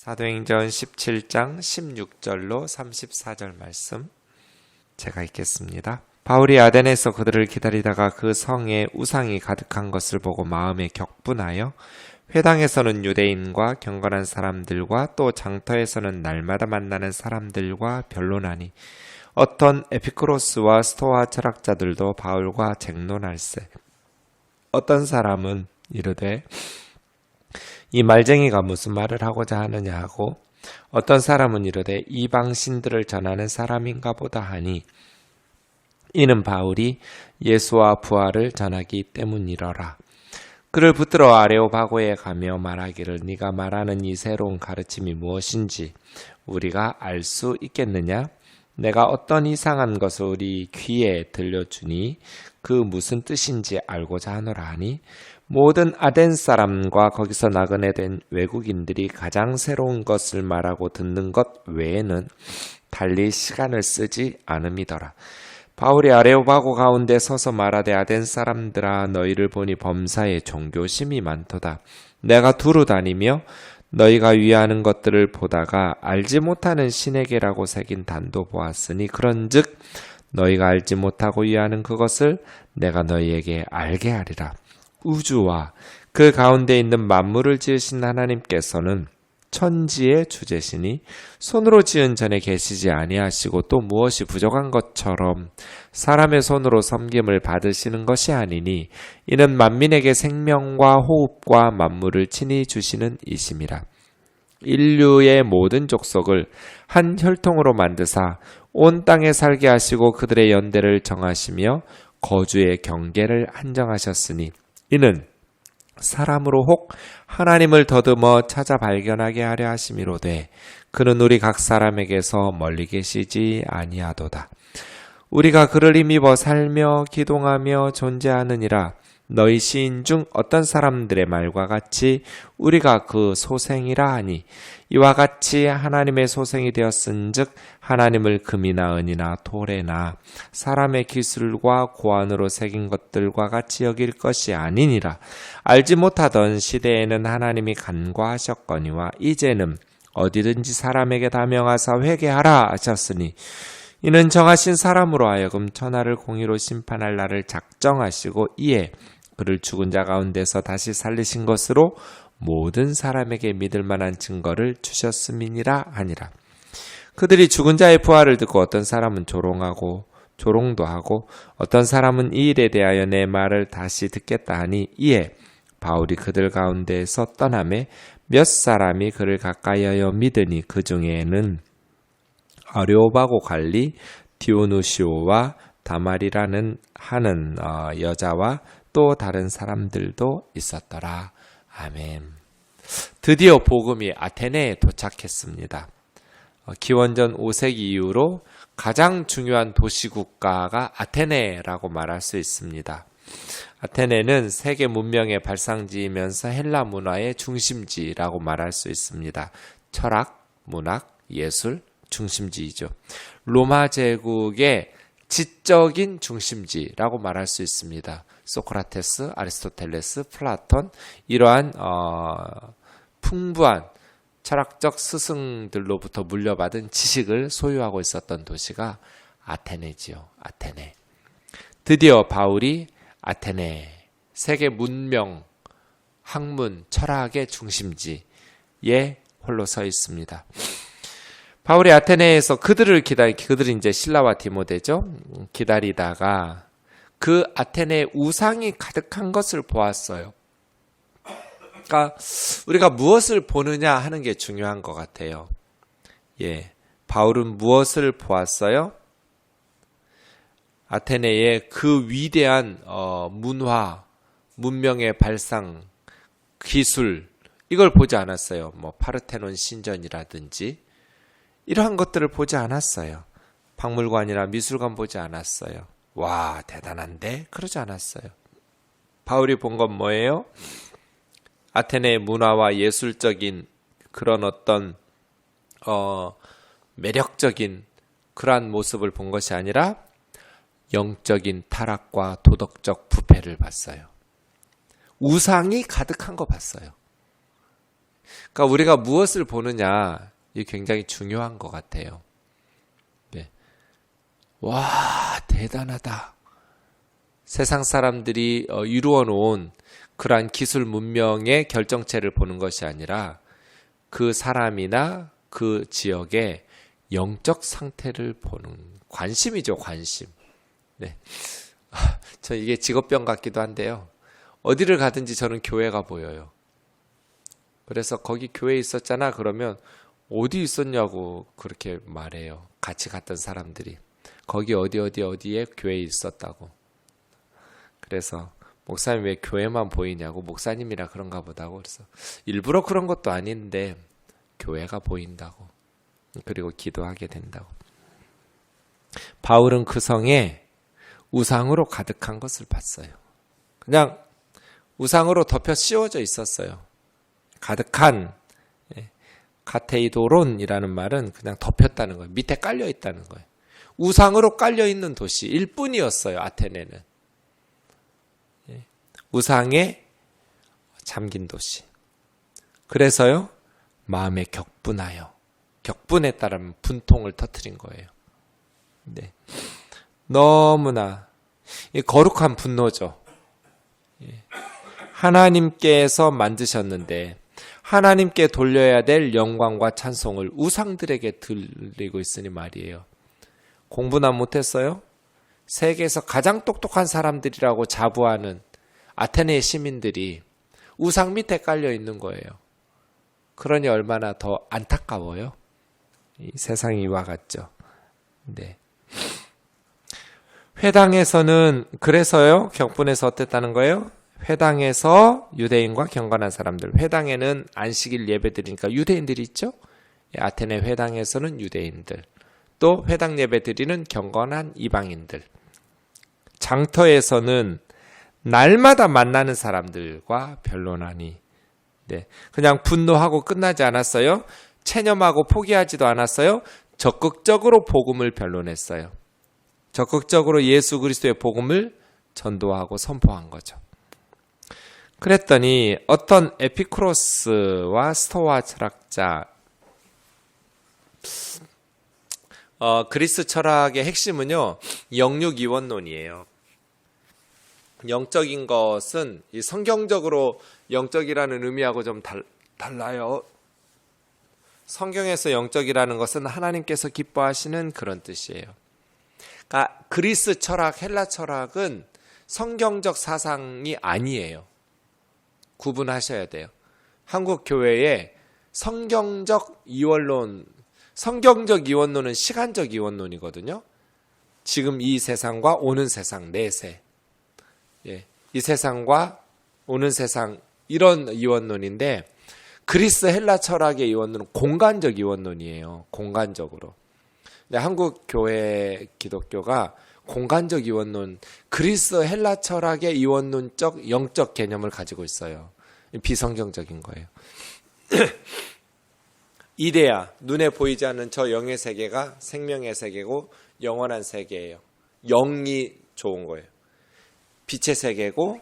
사도행전 17장 16절로 34절 말씀 제가 읽겠습니다. 바울이 아덴에서 그들을 기다리다가 그 성에 우상이 가득한 것을 보고 마음에 격분하여 회당에서는 유대인과 경건한 사람들과 또 장터에서는 날마다 만나는 사람들과 변론하니 어떤 에피쿠로스와 스토아 철학자들도 바울과 쟁론할세. 어떤 사람은 이르되 이 말쟁이가 무슨 말을 하고자 하느냐 하고 어떤 사람은 이르되 이방 신들을 전하는 사람인가 보다 하니 이는 바울이 예수와 부활을 전하기 때문이러라. 그를 붙들어 아레오바고에 가며 말하기를 네가 말하는 이 새로운 가르침이 무엇인지 우리가 알 수 있겠느냐? 내가 어떤 이상한 것을 우리 귀에 들려주니 그 무슨 뜻인지 알고자 하노라 하니 모든 아덴 사람과 거기서 나그네 된 외국인들이 가장 새로운 것을 말하고 듣는 것 외에는 달리 시간을 쓰지 않음이더라. 바울이 아레오바고 가운데 서서 말하되 아덴 사람들아 너희를 보니 범사에 종교심이 많도다. 내가 두루 다니며 너희가 위하는 것들을 보다가 알지 못하는 신에게라고 새긴 단도 보았으니 그런즉 너희가 알지 못하고 위하는 그것을 내가 너희에게 알게 하리라. 우주와 그 가운데 있는 만물을 지으신 하나님께서는 천지의 주제시니 손으로 지은 전에 계시지 아니하시고 또 무엇이 부족한 것처럼 사람의 손으로 섬김을 받으시는 것이 아니니 이는 만민에게 생명과 호흡과 만물을 친히 주시는 이심이라. 인류의 모든 족속을 한 혈통으로 만드사 온 땅에 살게 하시고 그들의 연대를 정하시며 거주의 경계를 한정하셨으니 이는 사람으로 혹 하나님을 더듬어 찾아 발견하게 하려 하심이로되 그는 우리 각 사람에게서 멀리 계시지 아니하도다. 우리가 그를 힘입어 살며 기동하며 존재하느니라. 너희 시인 중 어떤 사람들의 말과 같이 우리가 그 소생이라 하니 이와 같이 하나님의 소생이 되었은즉 하나님을 금이나 은이나 돌에나 사람의 기술과 고안으로 새긴 것들과 같이 여길 것이 아니니라. 알지 못하던 시대에는 하나님이 간과하셨거니와 이제는 어디든지 사람에게 다 명하사 회개하라 하셨으니 이는 정하신 사람으로 하여금 천하를 공의로 심판할 날을 작정하시고 이에 그를 죽은 자 가운데서 다시 살리신 것으로 모든 사람에게 믿을 만한 증거를 주셨음이니라 하니라. 그들이 죽은 자의 부활을 듣고 어떤 사람은 조롱도 하고 어떤 사람은 이 일에 대하여 내 말을 다시 듣겠다 하니 이에 바울이 그들 가운데에서 떠나매 몇 사람이 그를 가까이하여 믿으니 그 중에는 아레오바고 관리 디오누시오와 다말이라는 하는 여자와 또 다른 사람들도 있었더라. 아멘. 드디어 복음이 아테네에 도착했습니다. 기원전 5세기 이후로 가장 중요한 도시국가가 아테네라고 말할 수 있습니다. 아테네는 세계 문명의 발상지이면서 헬라 문화의 중심지라고 말할 수 있습니다. 철학, 문학, 예술 중심지이죠. 로마 제국의 지적인 중심지라고 말할 수 있습니다. 소크라테스, 아리스토텔레스, 플라톤 이러한 풍부한 철학적 스승들로부터 물려받은 지식을 소유하고 있었던 도시가 아테네지요. 아테네. 드디어 바울이 아테네, 세계 문명, 학문, 철학의 중심지에 홀로 서 있습니다. 바울이 아테네에서 그들이 이제 실라와 디모데죠. 기다리다가 그 아테네에 우상이 가득한 것을 보았어요. 그러니까 우리가 무엇을 보느냐 하는 게 중요한 것 같아요. 바울은 무엇을 보았어요? 아테네의 그 위대한 문화, 문명의 발상, 기술 이걸 보지 않았어요. 파르테논 신전이라든지 이러한 것들을 보지 않았어요. 박물관이나 미술관 보지 않았어요. 와, 대단한데? 그러지 않았어요. 바울이 본 건 뭐예요? 아테네의 문화와 예술적인 그런 어떤 매력적인 그러한 모습을 본 것이 아니라 영적인 타락과 도덕적 부패를 봤어요. 우상이 가득한 거 봤어요. 그러니까 우리가 무엇을 보느냐, 이게 굉장히 중요한 것 같아요. 네. 와, 대단하다. 세상 사람들이 이루어 놓은 그러한 기술 문명의 결정체를 보는 것이 아니라 그 사람이나 그 지역의 영적 상태를 보는 관심이죠, 관심. 네. 저 이게 직업병 같기도 한데요. 어디를 가든지 저는 교회가 보여요. 그래서 거기 교회에 있었잖아 그러면 어디 있었냐고 그렇게 말해요. 같이 갔던 사람들이. 거기 어디에 교회에 있었다고. 그래서 목사님 왜 교회만 보이냐고, 목사님이라 그런가 보다고. 그래서 일부러 그런 것도 아닌데 교회가 보인다고. 그리고 기도하게 된다고. 바울은 그 성에 우상으로 가득한 것을 봤어요. 그냥 우상으로 덮여 씌워져 있었어요. 가득한, 가테이도론이라는 말은 그냥 덮였다는 거예요. 밑에 깔려 있다는 거예요. 우상으로 깔려 있는 도시일 뿐이었어요. 아테네는. 우상에 잠긴 도시. 그래서요, 마음에 격분하여, 격분에 따른 분통을 터뜨린 거예요. 네. 너무나 거룩한 분노죠. 하나님께서 만드셨는데 하나님께 돌려야 될 영광과 찬송을 우상들에게 드리고 있으니 말이에요. 공부나 못했어요? 세계에서 가장 똑똑한 사람들이라고 자부하는 아테네 시민들이 우상 밑에 깔려 있는 거예요. 그러니 얼마나 더 안타까워요. 이 세상이 이와 같죠. 네. 회당에서는 그래서요, 격분에서 어땠다는 거예요? 회당에서 유대인과 경건한 사람들, 회당에는 안식일 예배드리니까 유대인들이 있죠. 아테네 회당에서는 유대인들, 또 회당 예배드리는 경건한 이방인들, 장터에서는 날마다 만나는 사람들과 변론하니, 네, 그냥 분노하고 끝나지 않았어요. 체념하고 포기하지도 않았어요. 적극적으로 복음을 변론했어요. 적극적으로 예수 그리스도의 복음을 전도하고 선포한 거죠. 그랬더니 어떤 에피쿠로스와 스토아 철학자, 그리스 철학의 핵심은요, 영육이원론이에요. 영적인 것은 이 성경적으로 영적이라는 의미하고 좀 달라요. 성경에서 영적이라는 것은 하나님께서 기뻐하시는 그런 뜻이에요. 그러니까 그리스 철학, 헬라 철학은 성경적 사상이 아니에요. 구분하셔야 돼요. 한국 교회에 성경적 이원론은 시간적 이원론이거든요. 지금 이 세상과 오는 세상, 내세. 이 세상과 오는 세상, 이런 이원론인데, 그리스 헬라 철학의 이원론은 공간적 이원론이에요. 공간적으로. 근데 한국 교회 기독교가 공간적 이원론, 그리스 헬라 철학의 이원론적 영적 개념을 가지고 있어요. 비성경적인 거예요. 이데아, 눈에 보이지 않는 저 영의 세계가 생명의 세계고 영원한 세계예요. 영이 좋은 거예요. 빛의 세계고,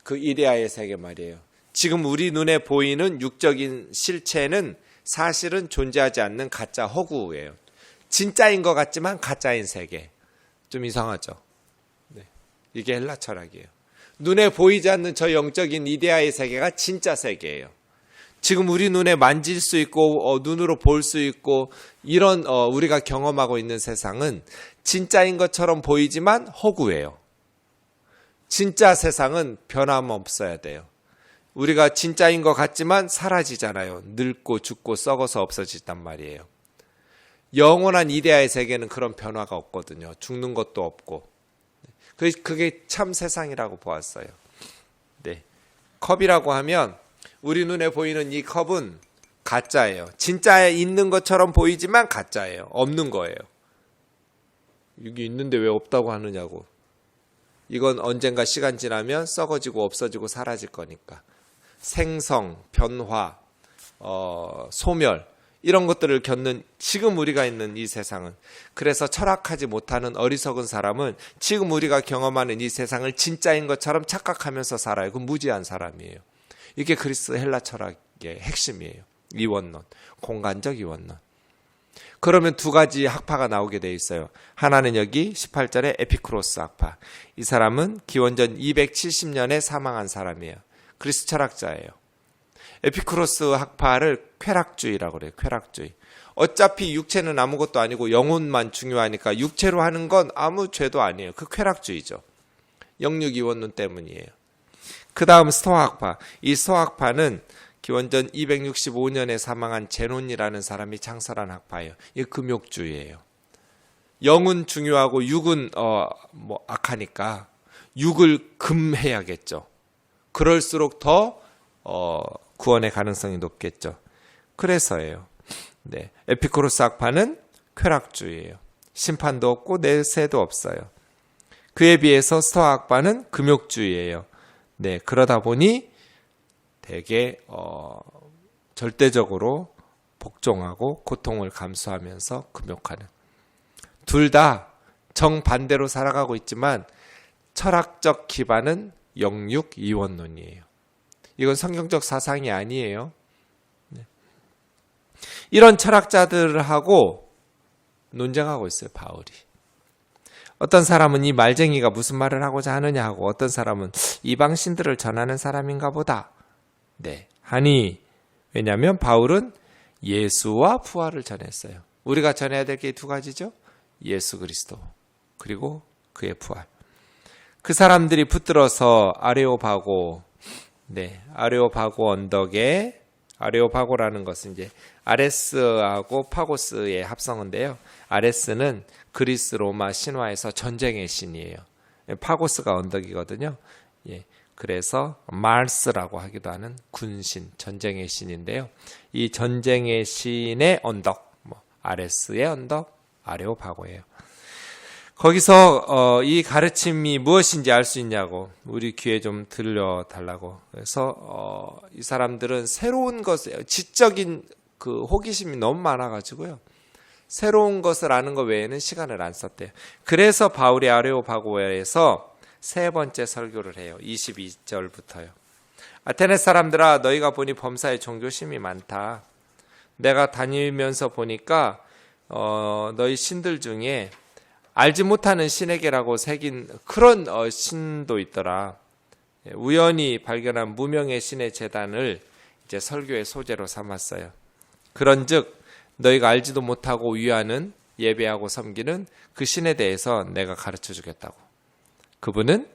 그 이데아의 세계 말이에요. 지금 우리 눈에 보이는 육적인 실체는 사실은 존재하지 않는 가짜 허구예요. 진짜인 것 같지만 가짜인 세계. 좀 이상하죠? 네. 이게 헬라 철학이에요. 눈에 보이지 않는 저 영적인 이데아의 세계가 진짜 세계예요. 지금 우리 눈에 만질 수 있고 눈으로 볼 수 있고 이런 우리가 경험하고 있는 세상은 진짜인 것처럼 보이지만 허구예요. 진짜 세상은 변함없어야 돼요. 우리가 진짜인 것 같지만 사라지잖아요. 늙고 죽고 썩어서 없어진단 말이에요. 영원한 이데아의 세계는 그런 변화가 없거든요. 죽는 것도 없고. 그게 참 세상이라고 보았어요. 네. 컵이라고 하면 우리 눈에 보이는 이 컵은 가짜예요. 진짜에 있는 것처럼 보이지만 가짜예요. 없는 거예요. 여기 있는데 왜 없다고 하느냐고. 이건 언젠가 시간 지나면 썩어지고 없어지고 사라질 거니까. 생성, 변화, 소멸 이런 것들을 겪는 지금 우리가 있는 이 세상은, 그래서 철학하지 못하는 어리석은 사람은 지금 우리가 경험하는 이 세상을 진짜인 것처럼 착각하면서 살아요. 그 무지한 사람이에요. 이게 그리스 헬라 철학의 핵심이에요. 이원론, 공간적 이원론. 그러면 두 가지 학파가 나오게 돼 있어요. 하나는 여기 18절에 에피쿠로스 학파. 이 사람은 기원전 270년에 사망한 사람이에요. 그리스 철학자예요. 에피쿠로스 학파를 쾌락주의라고 그래요. 쾌락주의. 어차피 육체는 아무것도 아니고 영혼만 중요하니까 육체로 하는 건 아무 죄도 아니에요. 그 쾌락주의죠. 영육이원론 때문이에요. 그 다음 스토아학파. 이 스토아학파는 기원전 265년에 사망한 제논이라는 사람이 창설한 학파예요. 이게 금욕주의예요. 영은 중요하고 육은 악하니까 육을 금해야겠죠. 그럴수록 더 구원의 가능성이 높겠죠. 그래서예요. 네, 에피쿠로스 학파는 쾌락주의예요. 심판도 없고 내세도 없어요. 그에 비해서 스토아 학파는 금욕주의예요. 네, 그러다 보니 되게 절대적으로 복종하고 고통을 감수하면서 금욕하는, 둘 다 정반대로 살아가고 있지만 철학적 기반은 영육 이원론이에요. 이건 성경적 사상이 아니에요. 네. 이런 철학자들하고 논쟁하고 있어요, 바울이. 어떤 사람은 이 말쟁이가 무슨 말을 하고자 하느냐 하고, 어떤 사람은 이방신들을 전하는 사람인가 보다. 네, 하니 왜냐하면 바울은 예수와 부활을 전했어요. 우리가 전해야 될 게 두 가지죠. 예수 그리스도 그리고 그의 부활. 그 사람들이 붙들어서 아레오바고, 네, 아레오바고 언덕에, 아레오바고라는 것은 이제 아레스하고 파고스의 합성어인데요. 아레스는 그리스 로마 신화에서 전쟁의 신이에요. 파고스가 언덕이거든요. 예. 그래서 마르스라고 하기도 하는 군신, 전쟁의 신인데요. 이 전쟁의 신의 언덕, 아레스의 언덕, 아레오파고예요. 거기서 이 가르침이 무엇인지 알 수 있냐고 우리 귀에 좀 들려달라고. 그래서 이 사람들은 새로운 것에 지적인 그 호기심이 너무 많아가지고요. 새로운 것을 아는 것 외에는 시간을 안 썼대요. 그래서 바울이 아레오파고에서 세 번째 설교를 해요. 22절부터요. 아테네 사람들아, 너희가 보니 범사에 종교심이 많다. 내가 다니면서 보니까 너희 신들 중에 알지 못하는 신에게라고 새긴 그런 신도 있더라. 우연히 발견한 무명의 신의 제단을 이제 설교의 소재로 삼았어요. 그런즉 너희가 알지도 못하고 위하는, 예배하고 섬기는 그 신에 대해서 내가 가르쳐 주겠다고. 그분은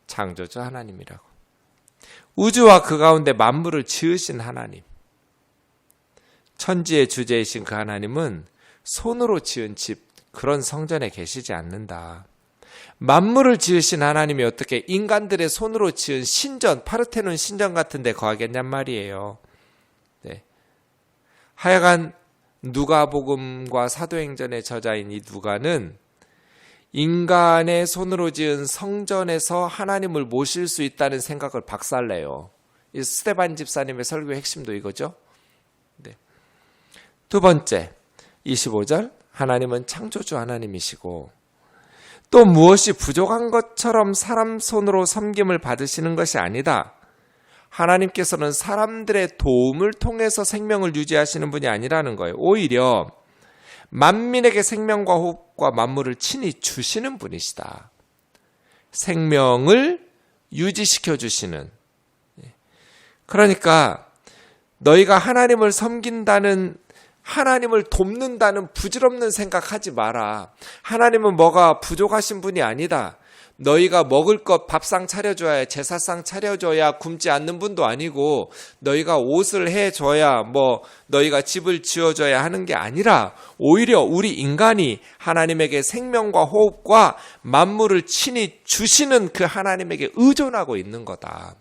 창조주 하나님이라고. 우주와 그 가운데 만물을 지으신 하나님, 천지의 주제이신 그 하나님은 손으로 지은 집, 그런 성전에 계시지 않는다. 만물을 지으신 하나님이 어떻게 인간들의 손으로 지은 신전, 파르테논 신전 같은 데 거하겠냔 말이에요. 네. 하여간 누가복음과 사도행전의 저자인 이 누가는 인간의 손으로 지은 성전에서 하나님을 모실 수 있다는 생각을 박살내요. 이 스데반 집사님의 설교의 핵심도 이거죠. 네. 두 번째, 25절, 하나님은 창조주 하나님이시고 또 무엇이 부족한 것처럼 사람 손으로 섬김을 받으시는 것이 아니다. 하나님께서는 사람들의 도움을 통해서 생명을 유지하시는 분이 아니라는 거예요. 오히려 만민에게 생명과 호흡과 만물을 친히 주시는 분이시다. 생명을 유지시켜 주시는. 그러니까 너희가 하나님을 섬긴다는, 하나님을 돕는다는 부질없는 생각하지 마라. 하나님은 뭐가 부족하신 분이 아니다. 너희가 먹을 것 밥상 차려줘야, 제사상 차려줘야 굶지 않는 분도 아니고, 너희가 옷을 해줘야, 너희가 집을 지어줘야 하는 게 아니라, 오히려 우리 인간이 하나님에게 생명과 호흡과 만물을 친히 주시는 그 하나님에게 의존하고 있는 거다.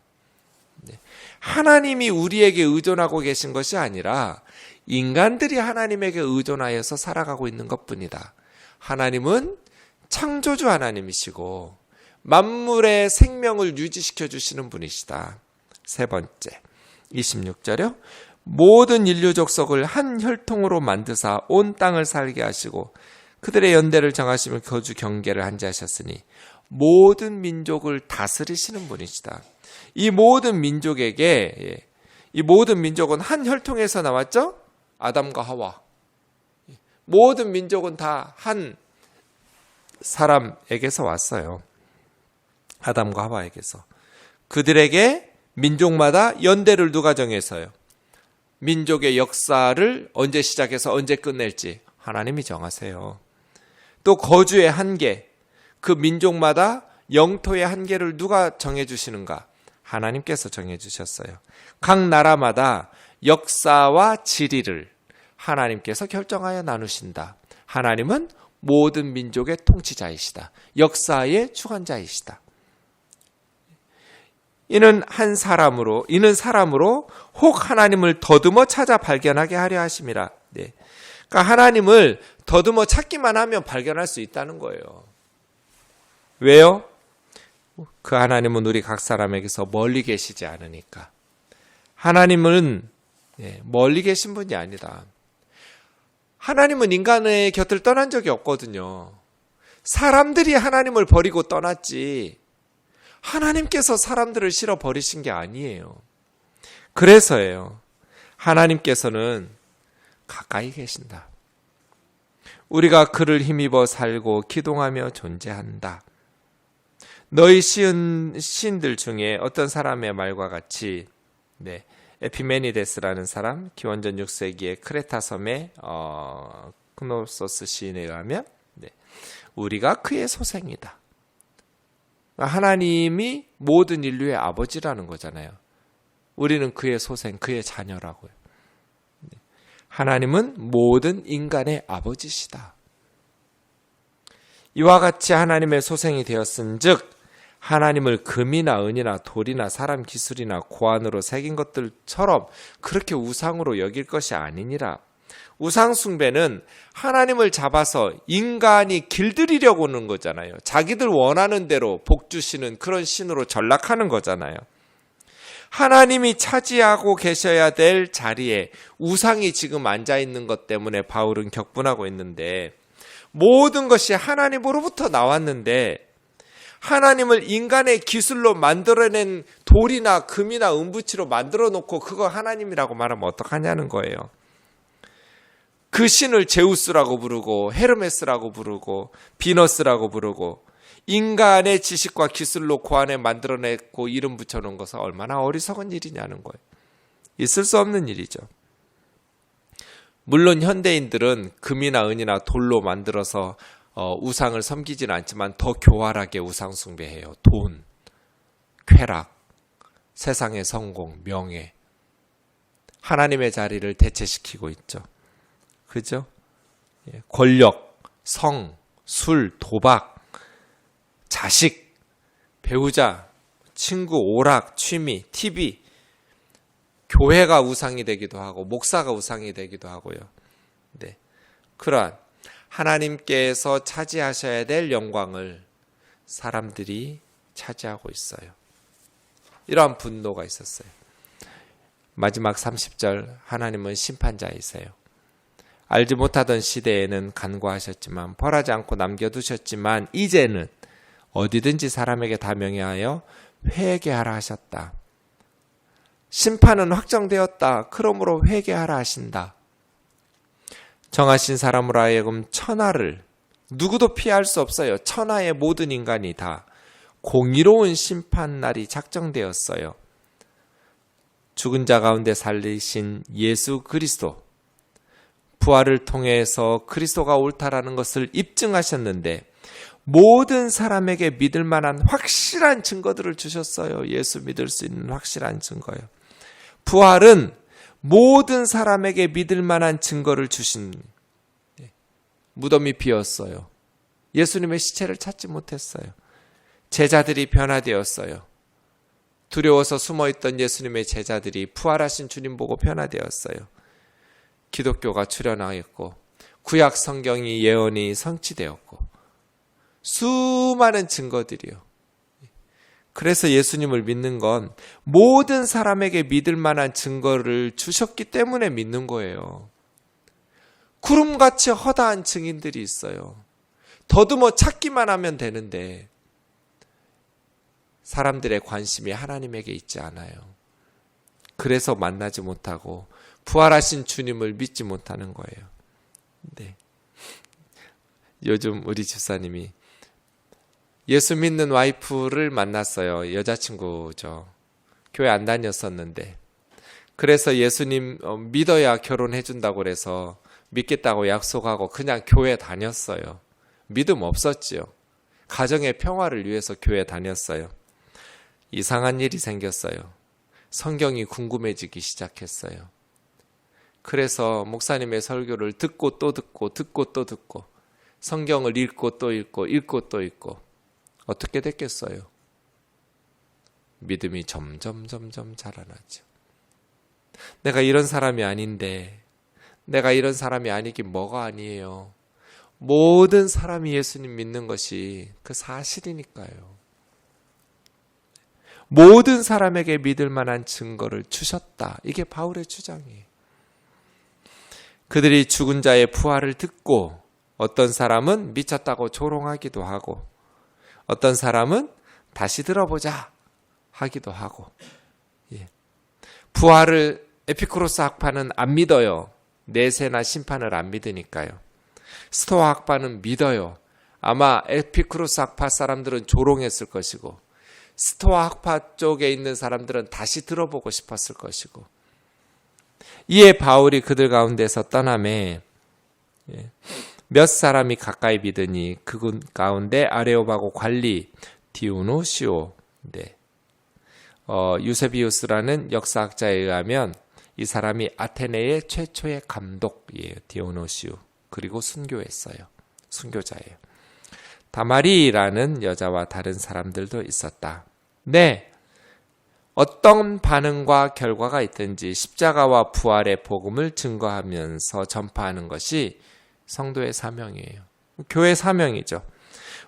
하나님이 우리에게 의존하고 계신 것이 아니라 인간들이 하나님에게 의존하여서 살아가고 있는 것뿐이다. 하나님은 창조주 하나님이시고 만물의 생명을 유지시켜 주시는 분이시다. 세 번째, 26절이요. 모든 인류 족속을 한 혈통으로 만드사 온 땅을 살게 하시고 그들의 연대를 정하시며 거주 경계를 한지하셨으니 모든 민족을 다스리시는 분이시다. 이 모든 민족에게, 이 모든 민족은 한 혈통에서 나왔죠? 아담과 하와. 모든 민족은 다 한 사람에게서 왔어요. 아담과 하와에게서. 그들에게 민족마다 연대를 누가 정해서요? 민족의 역사를 언제 시작해서 언제 끝낼지 하나님이 정하세요. 또 거주의 한계, 그 민족마다 영토의 한계를 누가 정해주시는가? 하나님께서 정해주셨어요. 각 나라마다 역사와 지리를 하나님께서 결정하여 나누신다. 하나님은 모든 민족의 통치자이시다. 역사의 주관자이시다. 이는 사람으로 혹 하나님을 더듬어 찾아 발견하게 하려 하심이라. 네. 그러니까 하나님을 더듬어 찾기만 하면 발견할 수 있다는 거예요. 왜요? 그 하나님은 우리 각 사람에게서 멀리 계시지 않으니까. 하나님은 멀리 계신 분이 아니다. 하나님은 인간의 곁을 떠난 적이 없거든요. 사람들이 하나님을 버리고 떠났지 하나님께서 사람들을 실어 버리신 게 아니에요. 그래서예요. 하나님께서는 가까이 계신다. 우리가 그를 힘입어 살고 기동하며 존재한다. 너희 시인들 중에 어떤 사람의 말과 같이 에피메니데스라는 사람, 기원전 6세기의 크레타 섬의 크노소스 시인에 의하면 우리가 그의 소생이다. 하나님이 모든 인류의 아버지라는 거잖아요. 우리는 그의 소생, 그의 자녀라고요. 하나님은 모든 인간의 아버지시다. 이와 같이 하나님의 소생이 되었은즉 하나님을 금이나 은이나 돌이나 사람 기술이나 고안으로 새긴 것들처럼 그렇게 우상으로 여길 것이 아니니라. 우상 숭배는 하나님을 잡아서 인간이 길들이려고 하는 거잖아요. 자기들 원하는 대로 복 주시는 그런 신으로 전락하는 거잖아요. 하나님이 차지하고 계셔야 될 자리에 우상이 지금 앉아있는 것 때문에 바울은 격분하고 있는데, 모든 것이 하나님으로부터 나왔는데 하나님을 인간의 기술로 만들어낸 돌이나 금이나 은부치로 만들어 놓고 그거 하나님이라고 말하면 어떡하냐는 거예요. 그 신을 제우스라고 부르고 헤르메스라고 부르고 비너스라고 부르고 인간의 지식과 기술로 고안에 만들어냈고 이름 붙여놓은 것은 얼마나 어리석은 일이냐는 거예요. 있을 수 없는 일이죠. 물론 현대인들은 금이나 은이나 돌로 만들어서 우상을 섬기지는 않지만 더 교활하게 우상 숭배해요. 돈, 쾌락, 세상의 성공, 명예, 하나님의 자리를 대체시키고 있죠. 그죠? 권력, 성, 술, 도박, 자식, 배우자, 친구, 오락, 취미, TV, 교회가 우상이 되기도 하고 목사가 우상이 되기도 하고요. 네, 그러한 하나님께서 차지하셔야 될 영광을 사람들이 차지하고 있어요. 이러한 분노가 있었어요. 마지막 30절, 하나님은 심판자이세요. 알지 못하던 시대에는 간과하셨지만 벌하지 않고 남겨두셨지만 이제는 어디든지 사람에게 다 명예하여 회개하라 하셨다. 심판은 확정되었다. 그러므로 회개하라 하신다. 정하신 사람으로 하여금 천하를 누구도 피할 수 없어요. 천하의 모든 인간이 다 공의로운 심판날이 작정되었어요. 죽은 자 가운데 살리신 예수 그리스도, 부활을 통해서 그리스도가 옳다라는 것을 입증하셨는데 모든 사람에게 믿을 만한 확실한 증거들을 주셨어요. 예수 믿을 수 있는 확실한 증거요. 부활은 모든 사람에게 믿을 만한 증거를 주신, 무덤이 비었어요. 예수님의 시체를 찾지 못했어요. 제자들이 변화되었어요. 두려워서 숨어있던 예수님의 제자들이 부활하신 주님 보고 변화되었어요. 기독교가 출현하였고 구약 성경이 예언이 성취되었고 수많은 증거들이요. 그래서 예수님을 믿는 건 모든 사람에게 믿을 만한 증거를 주셨기 때문에 믿는 거예요. 구름같이 허다한 증인들이 있어요. 더듬어 찾기만 하면 되는데 사람들의 관심이 하나님에게 있지 않아요. 그래서 만나지 못하고 부활하신 주님을 믿지 못하는 거예요. 네. 요즘 우리 집사님이 예수 믿는 와이프를 만났어요. 여자친구죠. 교회 안 다녔었는데. 그래서 예수님 믿어야 결혼해준다고 그래서 믿겠다고 약속하고 그냥 교회 다녔어요. 믿음 없었지요. 가정의 평화를 위해서 교회 다녔어요. 이상한 일이 생겼어요. 성경이 궁금해지기 시작했어요. 그래서 목사님의 설교를 듣고 또 듣고 성경을 읽고 또 읽고 또 읽고 어떻게 됐겠어요? 믿음이 점점 자라나죠. 내가 이런 사람이 아닌데, 내가 이런 사람이 아니긴 뭐가 아니에요. 모든 사람이 예수님 믿는 것이 그 사실이니까요. 모든 사람에게 믿을 만한 증거를 주셨다. 이게 바울의 주장이에요. 그들이 죽은 자의 부활을 듣고 어떤 사람은 미쳤다고 조롱하기도 하고 어떤 사람은 다시 들어보자 하기도 하고, 부활을 에피쿠로스 학파는 안 믿어요. 내세나 심판을 안 믿으니까요. 스토아 학파는 믿어요. 아마 에피쿠로스 학파 사람들은 조롱했을 것이고 스토아 학파 쪽에 있는 사람들은 다시 들어보고 싶었을 것이고, 이에 바울이 그들 가운데서 떠나매 몇 사람이 가까이 믿으니 그분 가운데 아레오바고 관리 디오노시오, 유세비우스라는 역사학자에 의하면 이 사람이 아테네의 최초의 감독이에요. 디오노시오. 그리고 순교했어요. 순교자예요. 다마리라는 여자와 다른 사람들도 있었다. 네, 어떤 반응과 결과가 있든지 십자가와 부활의 복음을 증거하면서 전파하는 것이 성도의 사명이에요. 교회 사명이죠.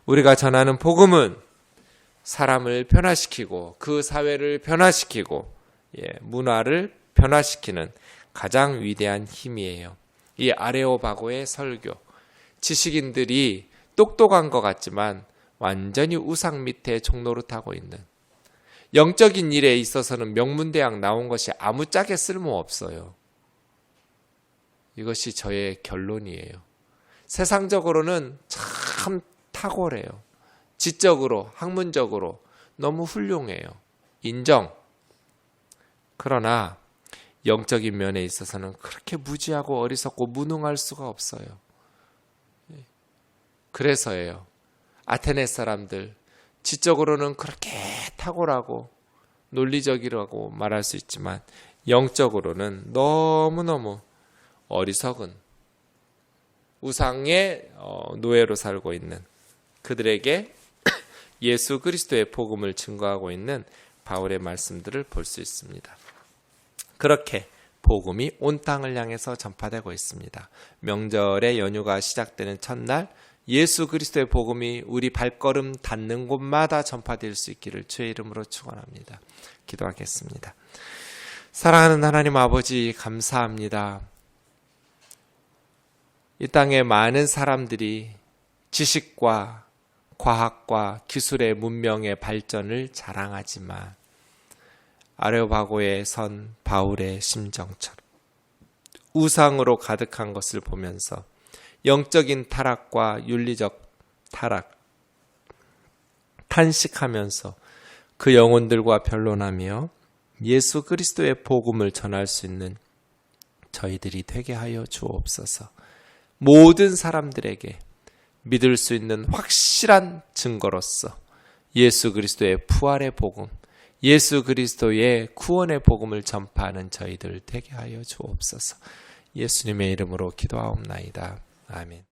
우리가 전하는 복음은 사람을 변화시키고 그 사회를 변화시키고 문화를 변화시키는 가장 위대한 힘이에요. 이 아레오바고의 설교, 지식인들이 똑똑한 것 같지만 완전히 우상 밑에 종노릇하고 있는, 영적인 일에 있어서는 명문대학 나온 것이 아무짝에 쓸모없어요. 이것이 저의 결론이에요. 세상적으로는 참 탁월해요. 지적으로, 학문적으로 너무 훌륭해요. 인정. 그러나 영적인 면에 있어서는 그렇게 무지하고 어리석고 무능할 수가 없어요. 그래서예요. 아테네 사람들, 지적으로는 그렇게 탁월하고 논리적이라고 말할 수 있지만 영적으로는 너무너무 어리석은 우상의 노예로 살고 있는, 그들에게 예수 그리스도의 복음을 증거하고 있는 바울의 말씀들을 볼 수 있습니다. 그렇게 복음이 온 땅을 향해서 전파되고 있습니다. 명절의 연휴가 시작되는 첫날 예수 그리스도의 복음이 우리 발걸음 닿는 곳마다 전파될 수 있기를 주의 이름으로 축원합니다. 기도하겠습니다. 사랑하는 하나님 아버지, 감사합니다. 이 땅에 많은 사람들이 지식과 과학과 기술의 문명의 발전을 자랑하지만 아레오바고에 선 바울의 심정처럼 우상으로 가득한 것을 보면서 영적인 타락과 윤리적 타락, 탄식하면서 그 영혼들과 변론하며 예수 그리스도의 복음을 전할 수 있는 저희들이 되게 하여 주옵소서. 모든 사람들에게 믿을 수 있는 확실한 증거로서 예수 그리스도의 부활의 복음, 예수 그리스도의 구원의 복음을 전파하는 저희들 되게 하여 주옵소서. 예수님의 이름으로 기도하옵나이다. 아멘.